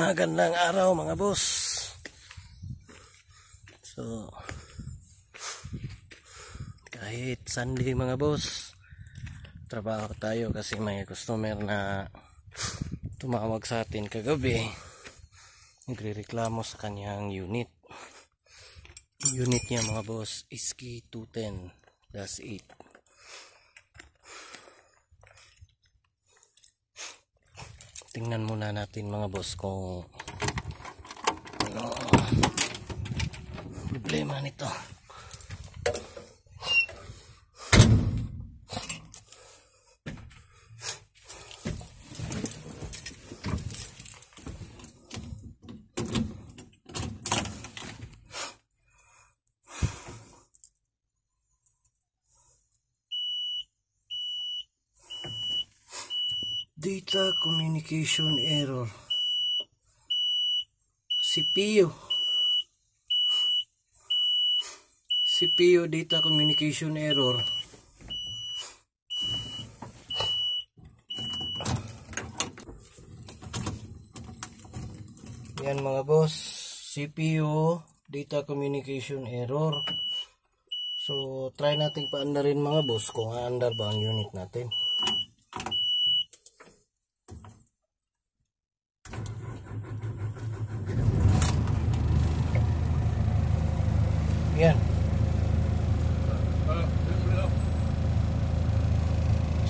Magandang araw mga boss. So kahit Sunday mga boss, trabaho tayo kasi may customer na tumawag sa atin kagabi. Nagrereklamo sa kanyang unit niya mga boss, Iski 210-8. Tingnan muna natin mga boss kung ano problema nito. Data communication error. CPU data communication error. Yan mga boss, CPU data communication error. So try nating paandarin mga boss kung aandar ba ang unit natin. Yan.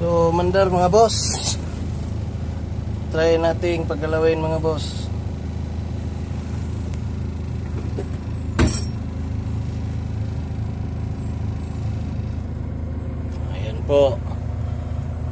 So mandar mga boss. Try nating paggalawin mga boss. Ayan po.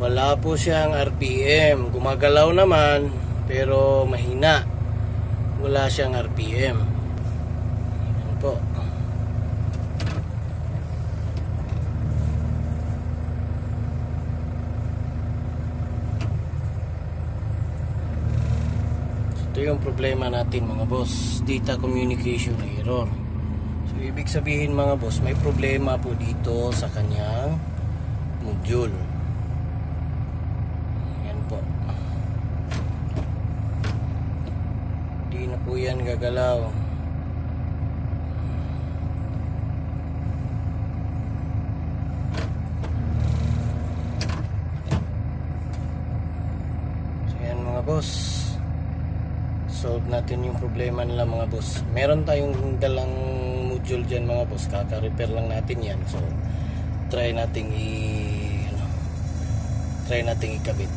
Wala po siyang RPM. Gumagalaw naman pero mahina. Wala siyang RPM. Ayan po. Ito yung problema natin mga boss, data communication error. So ibig sabihin mga boss, may problema po dito sa kanyang module. Yan po. Hindi na po yan gagalaw. So yan mga boss, solve natin yung problema nila mga boss. Meron tayong dalang module dyan mga boss, kaka-repair lang natin yan. So try nating ikabit.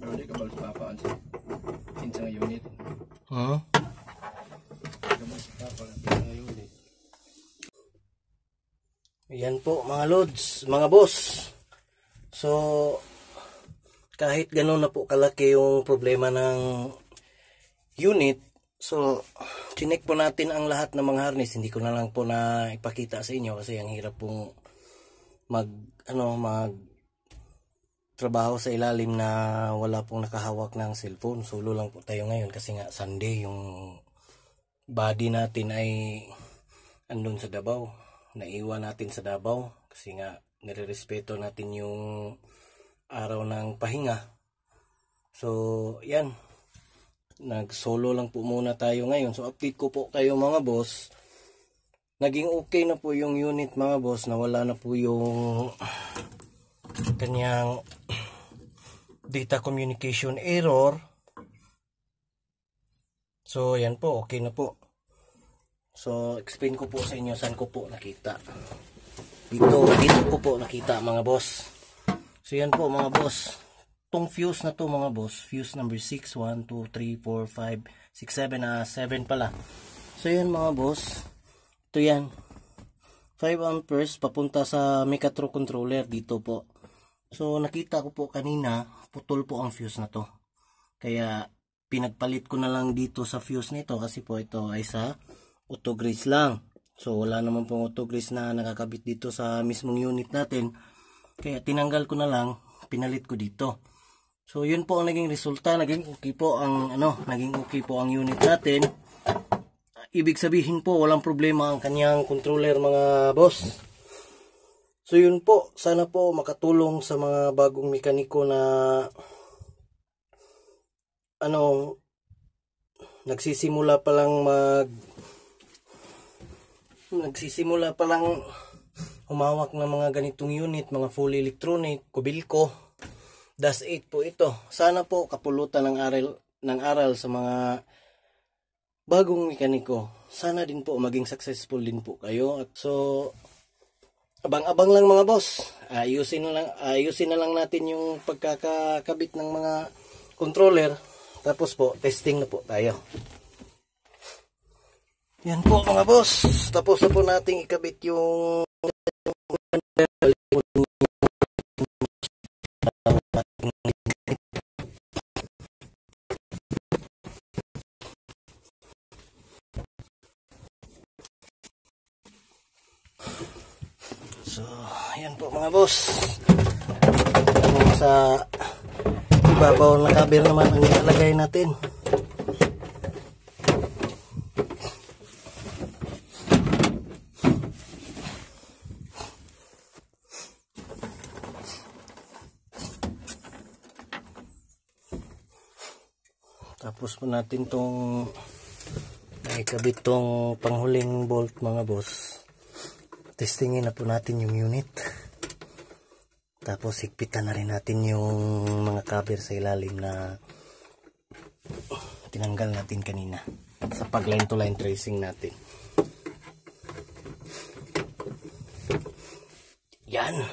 Balik kabal sa papaan sa insang unit. Kabal sa papaan sa unit. Yan po mga lods, mga boss. So kahit gano'n na po kalaki yung problema ng unit, so chinek po natin ang lahat ng mga harness. Hindi ko na lang po na ipakita sa inyo kasi ang hirap pong mag trabaho sa ilalim na wala pong nakahawak ng cellphone. Solo lang po tayo ngayon kasi nga Sunday, yung body natin ay andun sa Davao. Naiwan natin sa Davao kasi nga nirerespeto natin yung araw ng pahinga. So yan, nag-solo lang po muna tayo ngayon. So update ko po kayo mga boss. Naging okay na po yung unit mga boss, na wala na po yung kanyang data communication error. So yan po, okay na po. So explain ko po sa inyo saan ko po nakita. Dito ko po nakita mga boss. So yan po mga boss, tong fuse na to mga boss, fuse number 6, 1, 2, 3, 4, 5, 6, 7, 7 pala. So yan mga boss, ito yan, 5 amperes papunta sa microcontroller dito po. So nakita ko po kanina, putol po ang fuse na to. Kaya pinagpalit ko na lang dito sa fuse nito kasi po ito ay sa auto grease lang. So wala naman pong auto grease na nakakabit dito sa mismong unit natin. Kaya tinanggal ko na lang, pinalit ko dito. So yun po ang naging resulta, naging okay po ang unit natin. ibig sabihin po walang problema ang kanyang controller mga boss. So yun po, sana po makatulong sa mga bagong mekaniko na nagsisimula pa lang humawak ng mga ganitong unit, mga fully electronic, Kobelco, DAS 8 po ito. Sana po kapulutan ng aral sa mga bagong mekaniko. Sana din po maging successful din po kayo. At so abang-abang lang mga boss. Ayusin na lang natin yung pagkakakabit ng mga controller. Tapos po testing na po tayo. Yan po mga boss. Tapos na po nating ikabit yung so yan po mga boss. Sa ibabaw na cover naman ang ilalagay natin. Tapos po natin tong ikabit tong panghuling bolt mga boss. Testingin na po natin yung unit. Tapos higpitan na rin natin yung mga cover sa ilalim na tinanggal natin kanina sa pag line to line tracing natin. Yan.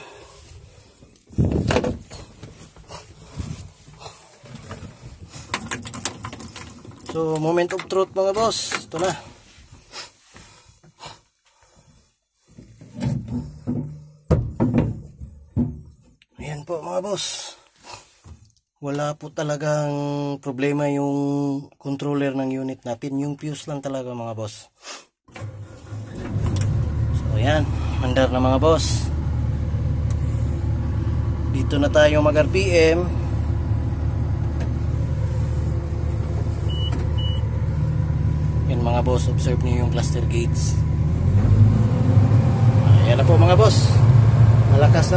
So moment of truth mga boss, ito na. Ayan po mga boss. Wala po talagang problema yung controller ng unit natin. Yung fuse lang talaga mga boss. So ayan, mandar na mga boss. Dito na tayo mag RPM. Yan mga boss, observe niyo yung cluster gates. Ayan na po mga boss. Malakas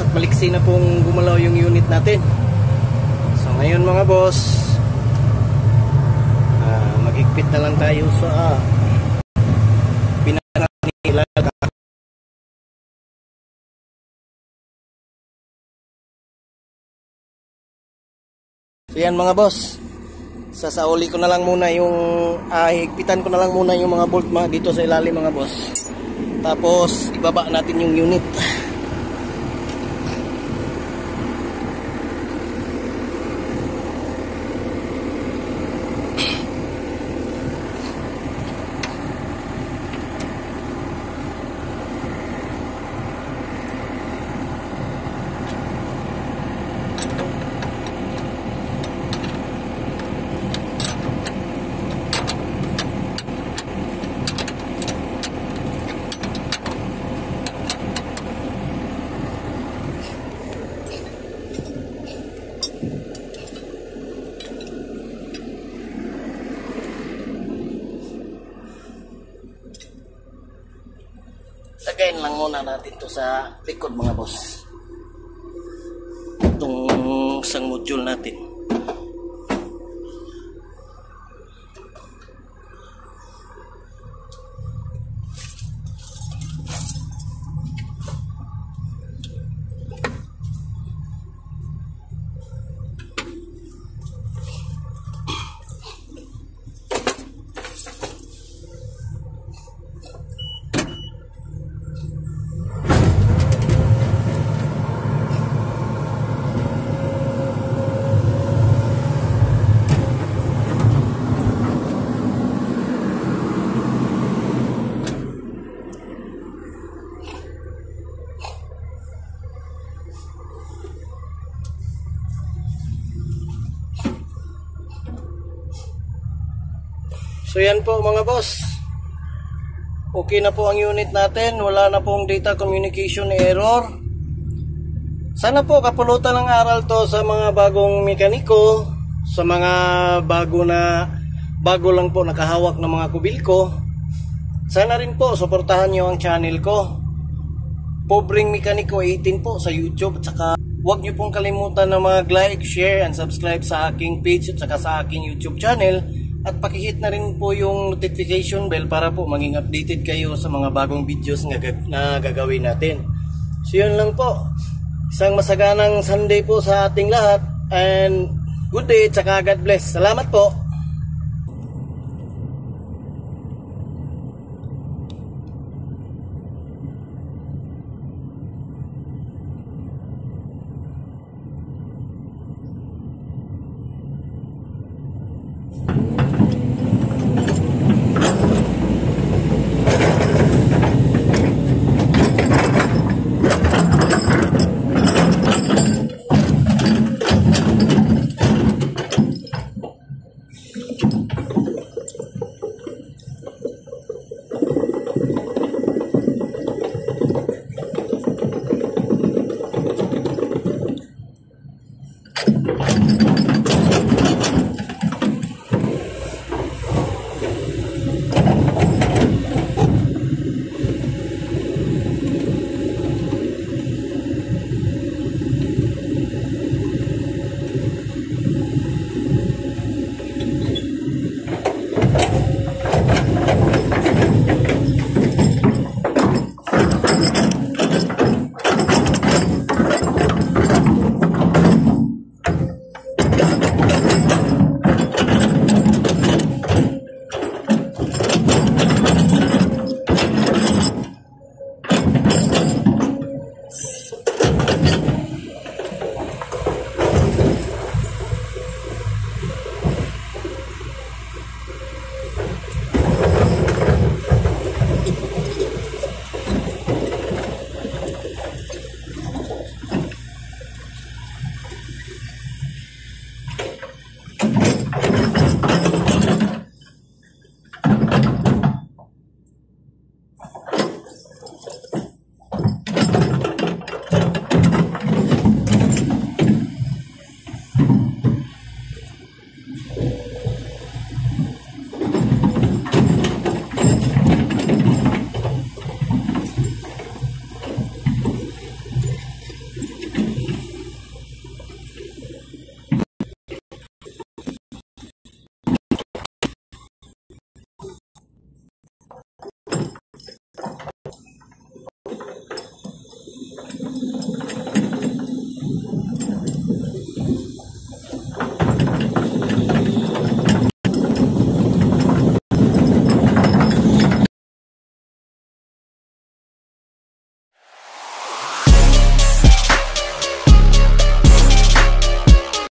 at maliksi na pong gumalaw yung unit natin. So ngayon mga boss, mag-higpit na lang tayo sa pinaka. So yan mga boss, sasauli ko na lang muna yung higpitan ko na lang muna yung mga bolt dito sa ilalim mga boss. Tapos ibaba natin yung unit. Lagayin lang muna natin to sa likod mga boss. Itong isang module natin. So yan po mga boss. Okay na po ang unit natin. Wala na pong data communication error. Sana po kapulutan ng aral to sa mga bagong mekaniko, sa mga bago na bago lang po nakahawak ng mga kubil ko, sana rin po suportahan nyo ang channel ko, Pobreng Mekaniko 18 po sa YouTube. At saka huwag nyo pong kalimutan na mag-like, share, and subscribe sa aking page at saka sa aking YouTube channel. At pakihit na rin po yung notification bell para po maging updated kayo sa mga bagong videos na gagawin natin. So yun lang po. Isang masaganang Sunday po sa ating lahat. And good day at saka God bless. Salamat po.